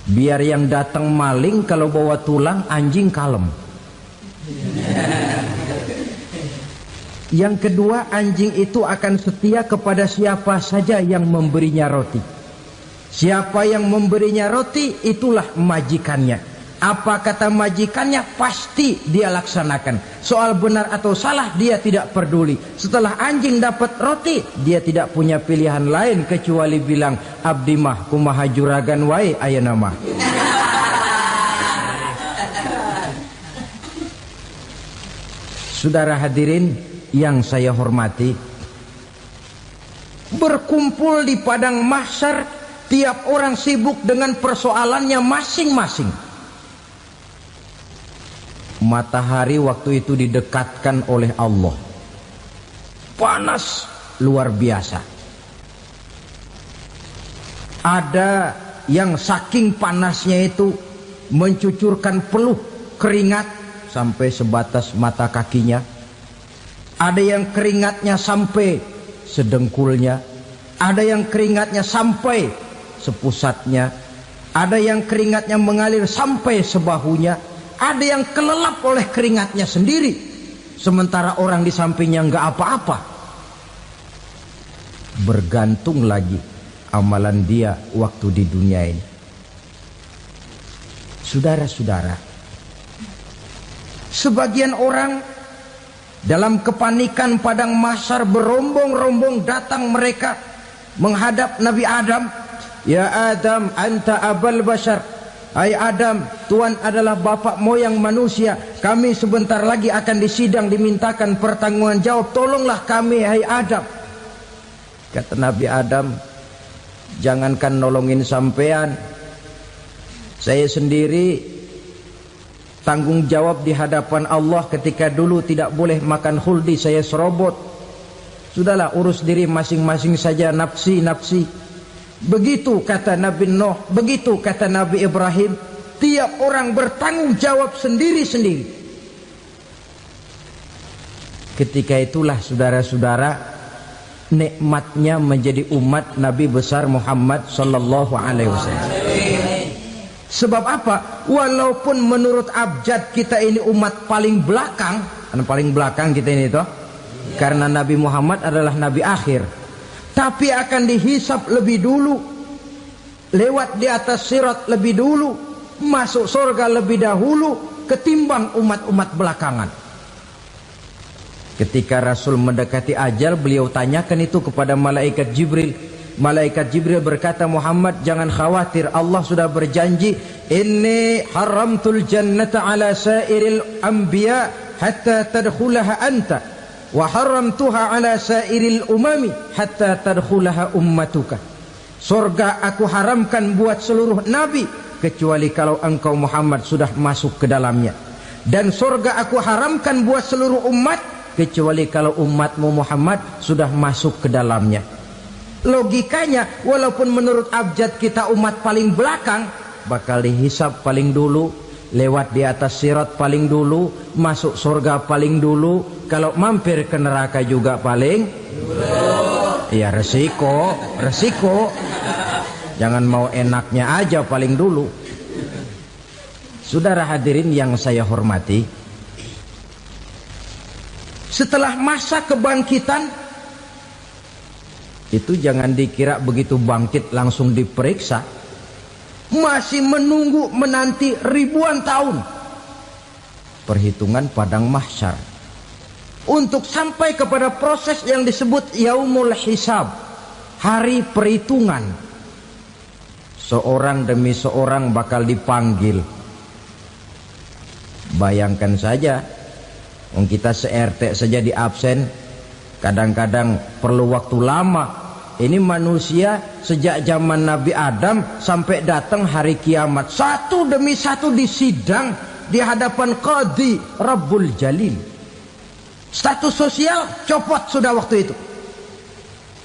Speaker 1: Biar yang datang maling kalau bawa tulang, anjing kalem. Yang kedua, anjing itu akan setia kepada siapa saja yang memberinya roti. Siapa yang memberinya roti, itulah majikannya. Apa kata majikannya, pasti dia laksanakan. Soal benar atau salah dia tidak peduli. Setelah anjing dapat roti, dia tidak punya pilihan lain kecuali bilang, abdi mah kumaha juragan wae ayeuna mah. Saudara hadirin yang saya hormati, berkumpul di padang mahsyar, tiap orang sibuk dengan persoalannya masing-masing. Matahari waktu itu didekatkan oleh Allah, panas luar biasa. Ada yang saking panasnya itu mencucurkan peluh keringat sampai sebatas mata kakinya. Ada yang keringatnya sampai sedengkulnya, ada yang keringatnya sampai sepusatnya, ada yang keringatnya mengalir sampai sebahunya. Ada yang kelelap oleh keringatnya sendiri, sementara orang di sampingnya nggak apa-apa. Bergantung lagi amalan dia waktu di dunia ini. Saudara-saudara, sebagian orang dalam kepanikan padang mahsyar berombong-rombong datang mereka menghadap Nabi Adam. Ya Adam, anta abal bashar. Hai Adam, Tuhan adalah bapak moyang manusia. Kami sebentar lagi akan disidang, dimintakan pertanggungan jawab. Tolonglah kami, hai Adam. Kata Nabi Adam, jangankan nolongin sampean, saya sendiri tanggung jawab di hadapan Allah ketika dulu tidak boleh makan khuldi, saya serobot. Sudahlah, urus diri masing-masing saja, nafsi. Begitu kata Nabi Nuh, begitu kata Nabi Ibrahim. Tiap orang bertanggung jawab sendiri-sendiri. Ketika itulah saudara-saudara, nikmatnya menjadi umat Nabi besar Muhammad sallallahu alaihi wasallam. Sebab apa? Walaupun menurut abjad kita ini umat paling belakang, paling belakang kita ini toh, karena Nabi Muhammad adalah Nabi akhir, tapi akan dihisap lebih dulu, lewat di atas sirat lebih dulu, masuk surga lebih dahulu ketimbang umat-umat belakangan. Ketika Rasul mendekati ajal, beliau tanyakan itu kepada malaikat Jibril. Malaikat Jibril berkata, Muhammad jangan khawatir, Allah sudah berjanji, inni haramtul jannata ala sairil anbiya hatta tadkhulaha anta wa haramtuha ala sairil umami hatta tadkhulaha ummatuka. Surga aku haramkan buat seluruh nabi kecuali kalau engkau Muhammad sudah masuk ke dalamnya, dan surga aku haramkan buat seluruh umat kecuali kalau umatmu Muhammad sudah masuk ke dalamnya. Logikanya, walaupun menurut abjad kita umat paling belakang, bakal dihisap paling dulu, lewat di atas sirat paling dulu, masuk surga paling dulu, kalau mampir ke neraka juga paling dulu. Ya resiko. Jangan mau enaknya aja paling dulu. Saudara hadirin yang saya hormati, setelah masa kebangkitan itu jangan dikira begitu bangkit langsung diperiksa. Masih menunggu menanti ribuan tahun perhitungan padang mahsyar untuk sampai kepada proses yang disebut yaumul hisab, hari perhitungan. Seorang demi seorang bakal dipanggil. Bayangkan saja, kita se-RT saja di absen, kadang-kadang perlu waktu lama. Ini manusia sejak zaman Nabi Adam sampai datang hari kiamat, satu demi satu disidang di hadapan Qadhi Rabbul Jalil. Status sosial copot sudah waktu itu.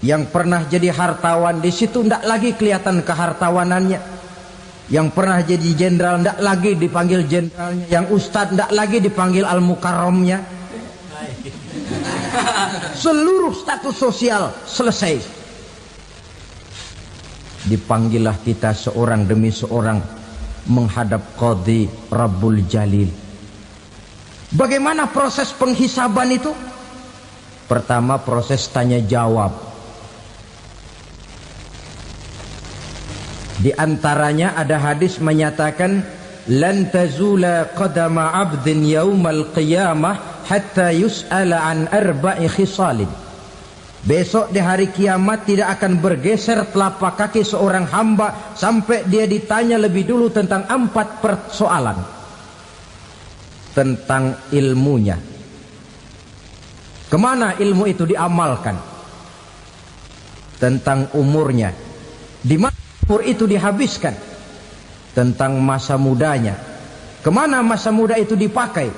Speaker 1: Yang pernah jadi hartawan di situ tidak lagi kelihatan kehartawanannya. Yang pernah jadi jenderal tidak lagi dipanggil jenderalnya. Yang ustadz tidak lagi dipanggil al-mukarramnya. Seluruh status sosial selesai. Dipanggillah kita seorang demi seorang menghadap Qadhi Rabbul Jalil. Bagaimana proses penghisaban itu? Pertama, proses tanya jawab. Di antaranya ada hadis menyatakan, lan tazula qadama 'abdin yaumal qiyamah hatta yus'ala an arba'i khisalin. Besok di hari kiamat tidak akan bergeser telapak kaki seorang hamba sampai dia ditanya lebih dulu tentang 4 persoalan. Tentang ilmunya, kemana ilmu itu diamalkan. Tentang umurnya, di mana umur itu dihabiskan. Tentang masa mudanya, kemana masa muda itu dipakai.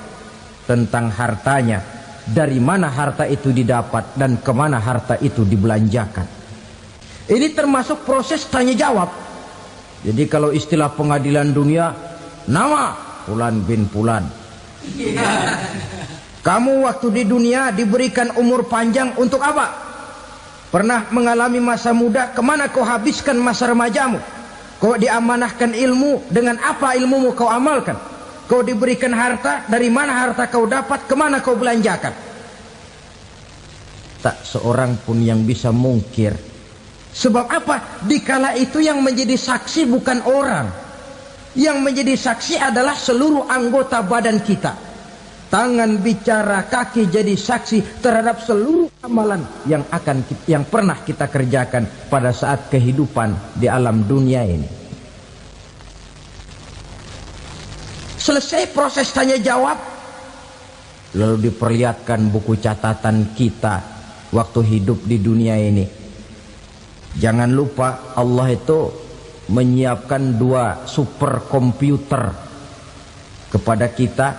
Speaker 1: Tentang hartanya, dari mana harta itu didapat dan kemana harta itu dibelanjakan. Ini termasuk proses tanya jawab. Jadi kalau istilah pengadilan dunia, nama Fulan bin Fulan. Kamu waktu di dunia diberikan umur panjang untuk apa? Pernah mengalami masa muda, kemana kau habiskan masa remajamu? Kau diamanahkan ilmu, dengan apa ilmumu kau amalkan? Kau diberikan harta, dari mana harta kau dapat, kemana kau belanjakan? Tak seorang pun yang bisa mungkir. Sebab apa? Dikala itu yang menjadi saksi bukan orang. Yang menjadi saksi adalah seluruh anggota badan kita. Tangan bicara, kaki jadi saksi terhadap seluruh amalan yang pernah kita kerjakan pada saat kehidupan di alam dunia ini. Selesai proses tanya jawab, lalu diperlihatkan buku catatan kita waktu hidup di dunia ini. Jangan lupa Allah itu menyiapkan 2 superkomputer. kepada kita,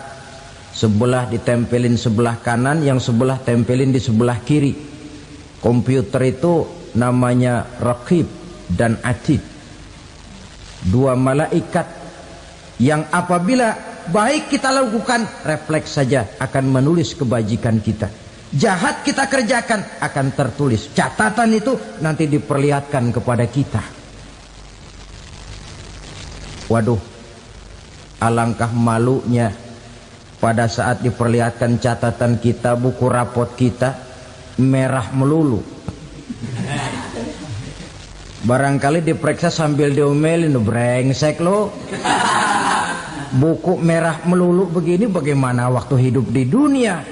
Speaker 1: sebelah ditempelin sebelah kanan, yang sebelah tempelin di sebelah kiri. Komputer itu namanya Raqib dan Atid, dua malaikat yang apabila baik kita lakukan, refleks saja akan menulis kebajikan kita. Jahat kita kerjakan, akan tertulis. Catatan itu nanti diperlihatkan kepada kita. Waduh, alangkah malunya pada saat diperlihatkan catatan kita, buku rapot kita merah melulu. Barangkali diperiksa sambil diomelin, brengsek lo. Buku merah melulu begini, bagaimana waktu hidup di dunia?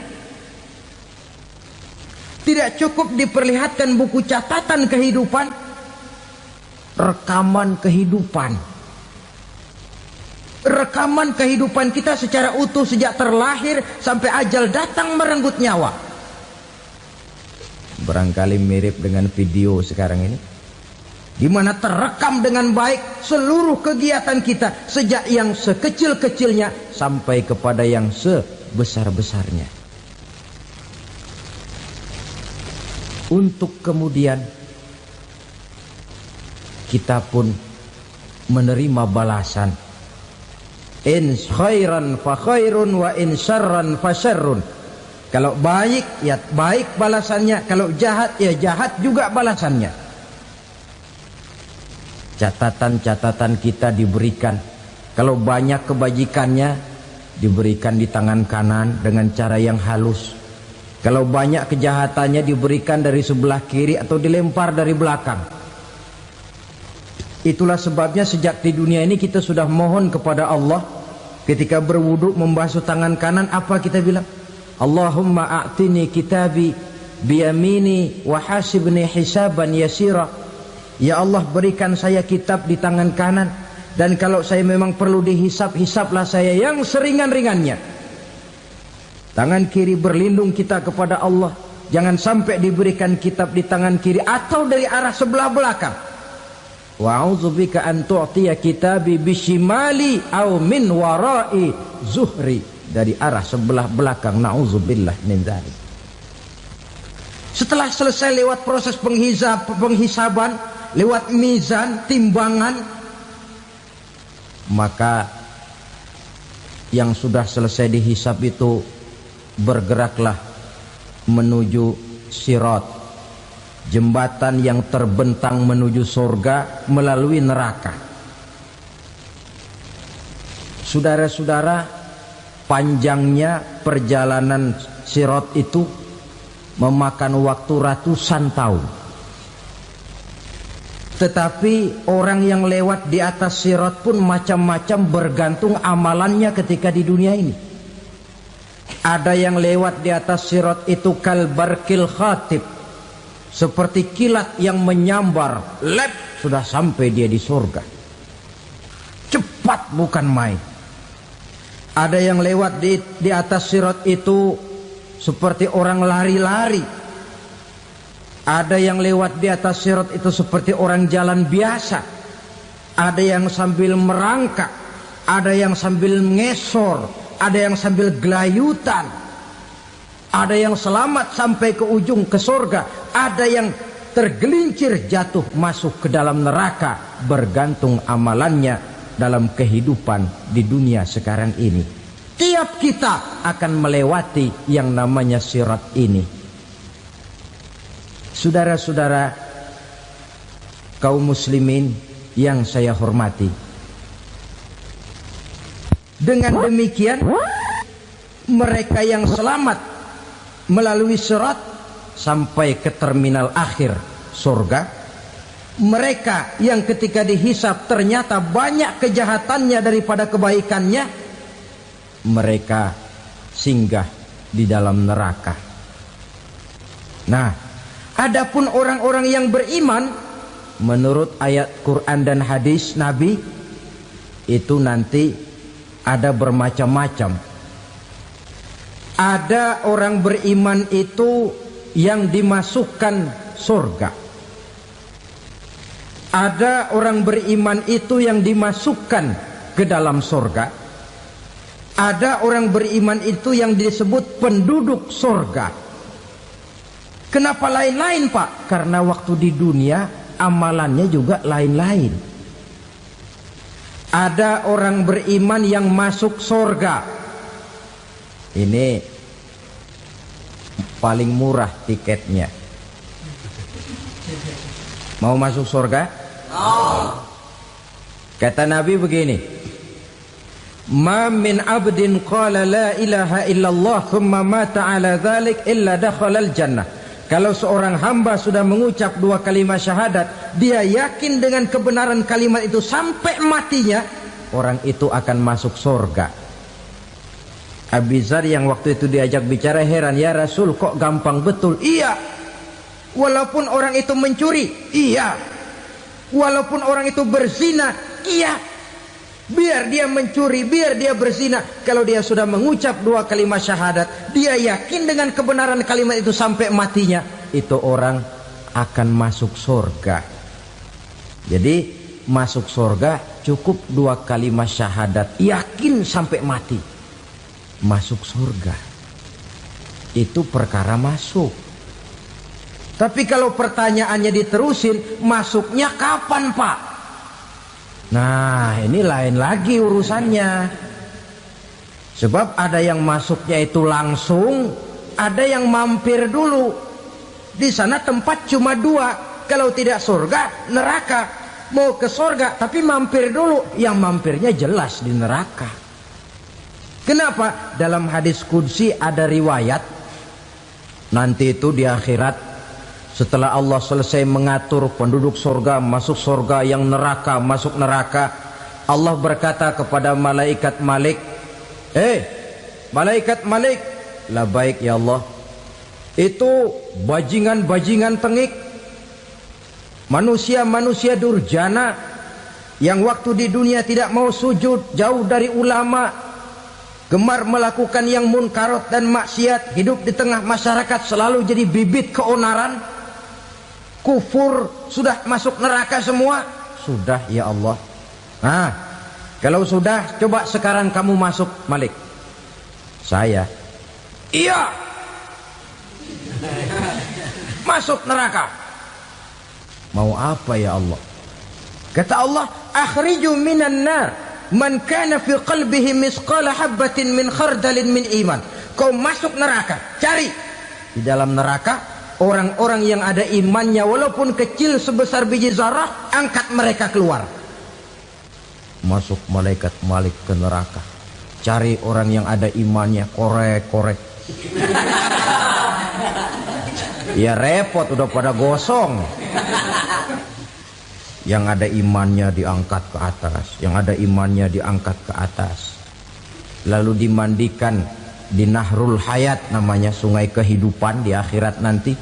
Speaker 1: Tidak cukup diperlihatkan buku catatan kehidupan, rekaman kehidupan. Rekaman kehidupan kita secara utuh sejak terlahir sampai ajal datang merenggut nyawa. Barangkali mirip dengan video sekarang ini, di mana terekam dengan baik seluruh kegiatan kita, sejak yang sekecil-kecilnya sampai kepada yang sebesar-besarnya. Untuk kemudian kita pun menerima balasan. In khairan fa khairun wa in syarran fa syarrun. Kalau baik ya baik balasannya, kalau jahat ya jahat juga balasannya. Catatan-catatan kita diberikan. Kalau banyak kebajikannya diberikan di tangan kanan dengan cara yang halus. Kalau banyak kejahatannya diberikan dari sebelah kiri atau dilempar dari belakang. Itulah sebabnya sejak di dunia ini kita sudah mohon kepada Allah. Ketika berwudu membasuh tangan kanan, apa kita bilang? Allahumma a'tini kitabi biyamini wa hasibni hisaban yasira. Ya Allah, berikan saya kitab di tangan kanan, dan kalau saya memang perlu dihisap, hisaplah saya yang seringan-ringannya. Tangan kiri berlindung kita kepada Allah, jangan sampai diberikan kitab di tangan kiri atau dari arah sebelah belakang. Wa a'udzubika an tu'tiya kitabi bishimali aw min wara'i zuhri, dari arah sebelah belakang. Na'udzubillah min dzalik. Setelah selesai lewat proses penghisaban, lewat mizan, timbangan, maka yang sudah selesai dihisab itu bergeraklah menuju sirat, jembatan yang terbentang menuju surga melalui neraka. Saudara-saudara, panjangnya perjalanan sirat itu memakan waktu ratusan tahun. Tetapi orang yang lewat di atas sirat pun macam-macam, bergantung amalannya ketika di dunia ini. Ada yang lewat di atas sirat itu kalbarkil khatib, seperti kilat yang menyambar, lep, sudah sampai dia di surga. Cepat bukan main. Ada yang lewat di atas sirat itu seperti orang lari-lari. Ada yang lewat di atas sirat itu seperti orang jalan biasa. Ada yang sambil merangkak, ada yang sambil ngesor, ada yang sambil gelayutan, ada yang selamat sampai ke ujung ke surga, ada yang tergelincir jatuh masuk ke dalam neraka, bergantung amalannya dalam kehidupan di dunia sekarang ini. Tiap kita akan melewati yang namanya sirat ini. Saudara-saudara kaum muslimin yang saya hormati, dengan demikian mereka yang selamat melalui sirat sampai ke terminal akhir surga, mereka yang ketika dihisab ternyata banyak kejahatannya daripada kebaikannya, mereka singgah di dalam neraka. Nah, adapun orang-orang yang beriman menurut ayat Quran dan hadis Nabi itu nanti ada bermacam-macam. Ada orang beriman itu yang dimasukkan surga. Ada orang beriman itu yang dimasukkan ke dalam surga. Ada orang beriman itu yang disebut penduduk surga. Kenapa lain-lain, Pak? Karena waktu di dunia amalannya juga lain-lain. Ada orang beriman yang masuk surga. Ini paling murah tiketnya. Mau masuk surga? Kata Nabi begini, ma min abdin qala la ilaha illallah thumma mata ala dhalik illa dakhalal jannah. Kalau seorang hamba sudah mengucap 2 kalimat syahadat, dia yakin dengan kebenaran kalimat itu sampai matinya, orang itu akan masuk surga. Abi Dzar yang waktu itu diajak bicara heran, ya Rasul kok gampang betul? Iya. Walaupun orang itu mencuri, iya. Walaupun orang itu berzina, iya. Biar dia mencuri, biar dia berzina, kalau dia sudah mengucap 2 kalimat syahadat, dia yakin dengan kebenaran kalimat itu sampai matinya, itu orang akan masuk surga. Jadi masuk surga cukup 2 kalimat syahadat, yakin sampai mati, masuk surga. Itu perkara masuk. Tapi kalau pertanyaannya diterusin, masuknya kapan, Pak? Nah, ini lain lagi urusannya. Sebab ada yang masuknya itu langsung, ada yang mampir dulu. Di sana tempat cuma 2. Kalau tidak surga, neraka. Mau ke surga, tapi mampir dulu. Yang mampirnya jelas di neraka. Kenapa? Dalam hadis qudsi ada riwayat, nanti itu di akhirat, setelah Allah selesai mengatur penduduk surga masuk surga, yang neraka masuk neraka, Allah berkata kepada malaikat Malik, malaikat Malik, labaik ya Allah. Itu bajingan-bajingan tengik, manusia-manusia durjana yang waktu di dunia tidak mau sujud, jauh dari ulama, gemar melakukan yang munkarat dan maksiat, hidup di tengah masyarakat selalu jadi bibit keonaran, kufur, sudah masuk neraka semua. Sudah ya Allah. Nah, kalau sudah, coba sekarang kamu masuk, Malik. Saya, iya, masuk neraka. Mau apa ya Allah? Kata Allah, akhriju minan nar man kana fi qalbihi misqala habatin min khardalin min iman. Kau masuk neraka, cari di dalam neraka orang-orang yang ada imannya walaupun kecil sebesar biji zarah, angkat mereka keluar. Masuk malaikat Malik ke neraka, cari orang yang ada imannya, korek-korek. Ya repot, udah pada gosong. Yang ada imannya diangkat ke atas, yang ada imannya diangkat ke atas, lalu dimandikan di Nahrul Hayat, namanya sungai kehidupan di akhirat nanti.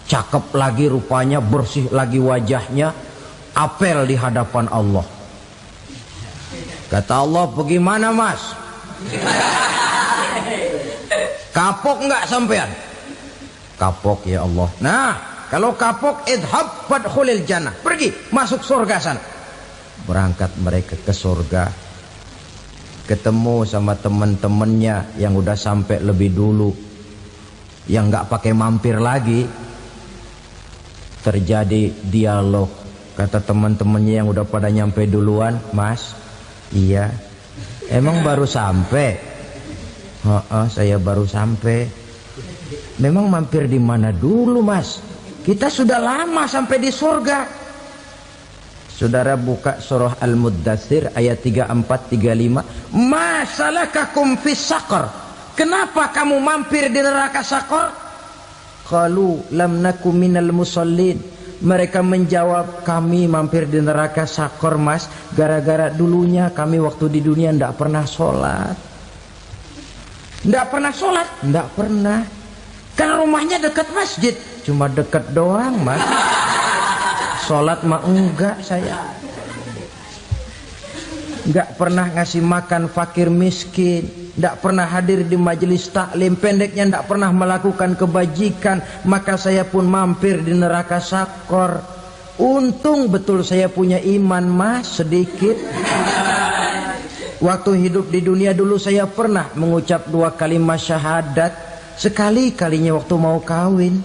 Speaker 1: Cakep lagi rupanya, bersih lagi wajahnya, apel di hadapan Allah. Kata Allah, bagaimana Mas? Kapok nggak sampean? Kapok ya Allah. Nah, kalau kapok, idhab fadkhulil jannah, pergi masuk surga sana. Berangkat mereka ke surga, ketemu sama teman-temannya yang udah sampai lebih dulu, yang nggak pakai mampir lagi. Terjadi dialog. Kata teman-temannya yang udah pada nyampe duluan, Mas, iya, emang baru sampai? Saya baru sampai. Memang mampir di mana dulu, Mas? Kita sudah lama sampai di surga. Saudara buka surah Al-Muddatsir ayat 34-35. Masalakakum fis saqar. Kenapa kamu mampir di neraka Saqar? Qalu lam naku minal musallin. Mereka menjawab, kami mampir di neraka Saqar, Mas, gara-gara dulunya kami waktu di dunia ndak pernah sholat. Ndak pernah sholat? Ndak pernah. Kan rumahnya dekat masjid, cuma dekat doang, Mas. Sholat mah enggak saya. Nggak pernah ngasih makan fakir miskin, nggak pernah hadir di majelis taklim, pendeknya nggak pernah melakukan kebajikan, maka saya pun mampir di neraka Saqar. Untung betul saya punya iman, Mas, sedikit. Waktu hidup di dunia dulu saya pernah mengucap 2 kalimat syahadat. Sekali-kalinya waktu mau kawin.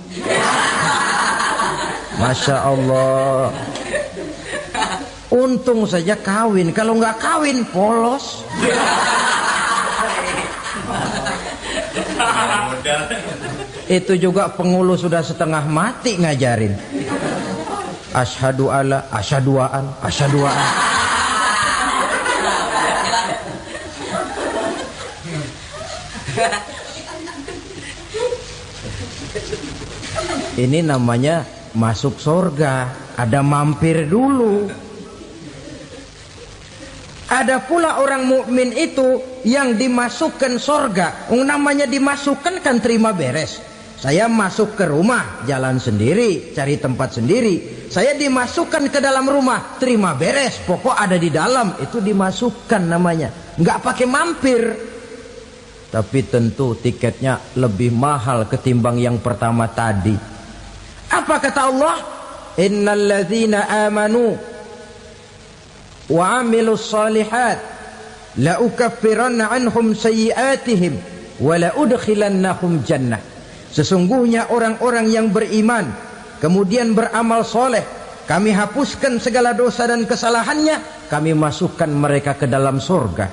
Speaker 1: Masya Allah. Untung saja kawin. Kalau nggak kawin polos. Itu juga pengulu sudah setengah mati ngajarin. Asyhadu alla, asyaduaan, asyaduaan. Ini namanya masuk surga. Ada mampir dulu. Ada pula orang mukmin itu yang dimasukkan surga. Namanya dimasukkan kan terima beres. Saya masuk ke rumah, jalan sendiri, cari tempat sendiri. Saya dimasukkan ke dalam rumah, terima beres. Pokok ada di dalam, itu dimasukkan namanya. Nggak pakai mampir. Tapi tentu tiketnya lebih mahal ketimbang yang pertama tadi. Apa kata Allah? Innal ladzina amanu wa amilus salihat la ukaffiranna anhum sayyi'atihim wa la udkhilannahum jannah. Sesungguhnya orang-orang yang beriman kemudian beramal soleh, kami hapuskan segala dosa dan kesalahannya, kami masukkan mereka ke dalam surga.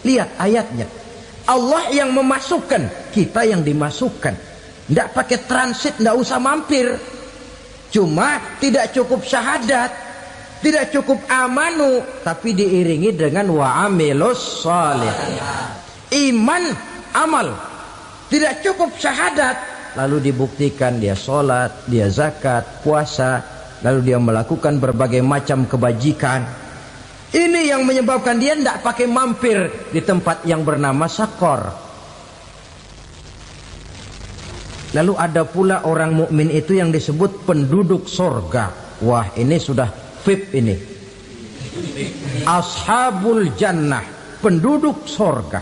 Speaker 1: Lihat ayatnya. Allah yang memasukkan, kita yang dimasukkan. Tidak pakai transit, tidak usah mampir. Cuma tidak cukup syahadat, tidak cukup amanu, tapi diiringi dengan wa'amilus salih. Iman, amal. Tidak cukup syahadat, lalu dibuktikan dia sholat, dia zakat, puasa, lalu dia melakukan berbagai macam kebajikan. Ini yang menyebabkan dia tidak pakai mampir di tempat yang bernama sakor. Lalu ada pula orang mukmin itu yang disebut penduduk sorga. Wah, ini sudah VIP ini. Ashabul jannah, penduduk sorga.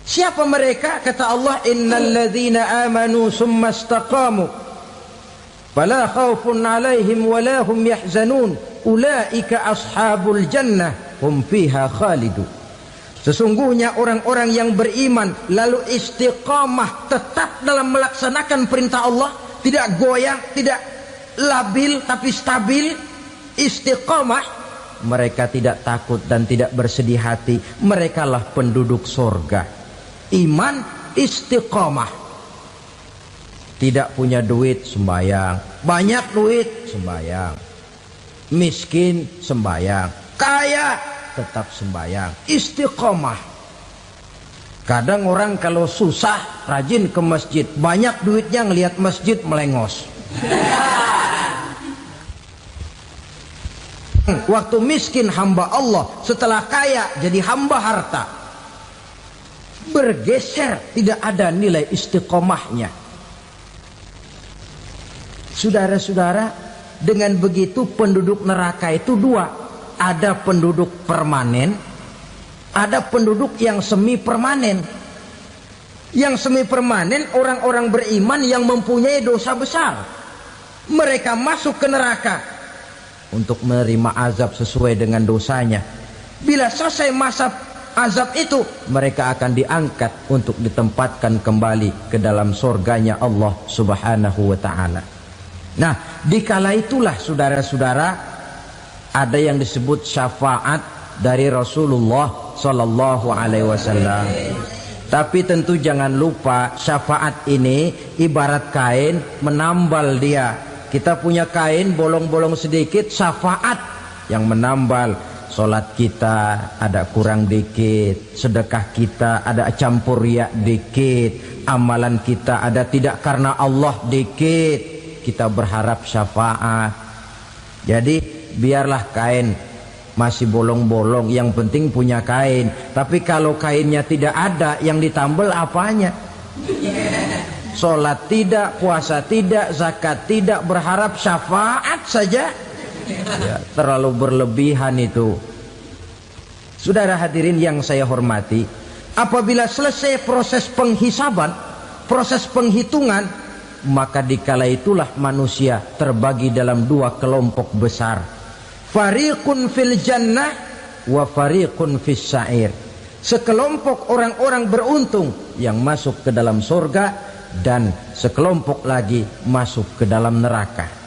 Speaker 1: Siapa mereka? Kata Allah, innal ladzina amanu summa istaqamu fala khaufun 'alaihim wala hum yahzanun ulaika ashabul jannah hum fiha khalidun. Sesungguhnya orang-orang yang beriman lalu istiqamah, tetap dalam melaksanakan perintah Allah, tidak goyang, tidak labil tapi stabil, istiqamah, mereka tidak takut dan tidak bersedih hati. Merekalah penduduk surga. Iman, istiqamah. Tidak punya duit, sembahyang. Banyak duit, sembahyang. Miskin, sembahyang. Kaya, tetap sembahyang. Istiqamah. Kadang orang kalau susah rajin ke masjid, banyak duitnya ngelihat masjid melengos. Waktu miskin hamba Allah, setelah kaya jadi hamba harta. Bergeser, tidak ada nilai istiqomahnya. Saudara-saudara, dengan begitu penduduk neraka itu 2. Ada penduduk permanen, ada penduduk yang semi permanen. Yang semi permanen orang-orang beriman yang mempunyai dosa besar. Mereka masuk ke neraka untuk menerima azab sesuai dengan dosanya. Bila selesai masa azab itu, mereka akan diangkat untuk ditempatkan kembali ke dalam surganya Allah Subhanahu wa ta'ala. Nah, dikala itulah saudara-saudara, ada yang disebut syafaat dari Rasulullah Sallallahu Alaihi Wasallam. Tapi tentu jangan lupa, syafaat ini ibarat kain menambal dia. Kita punya kain bolong-bolong sedikit, syafaat yang menambal. Solat kita ada kurang dikit, sedekah kita ada campur riak dikit, amalan kita ada tidak karena Allah dikit, kita berharap syafaat. Jadi biarlah kain masih bolong-bolong, yang penting punya kain. Tapi kalau kainnya tidak ada, yang ditambal apanya? Solat tidak, puasa tidak, zakat tidak, berharap syafaat saja. Ya, terlalu berlebihan itu. Saudara hadirin yang saya hormati, apabila selesai proses penghisaban, proses penghitungan, maka dikala itulah manusia terbagi dalam 2 kelompok besar. Fariqun fil jannah wa fariqun fis sa'ir. Sekelompok orang-orang beruntung yang masuk ke dalam surga dan sekelompok lagi masuk ke dalam neraka.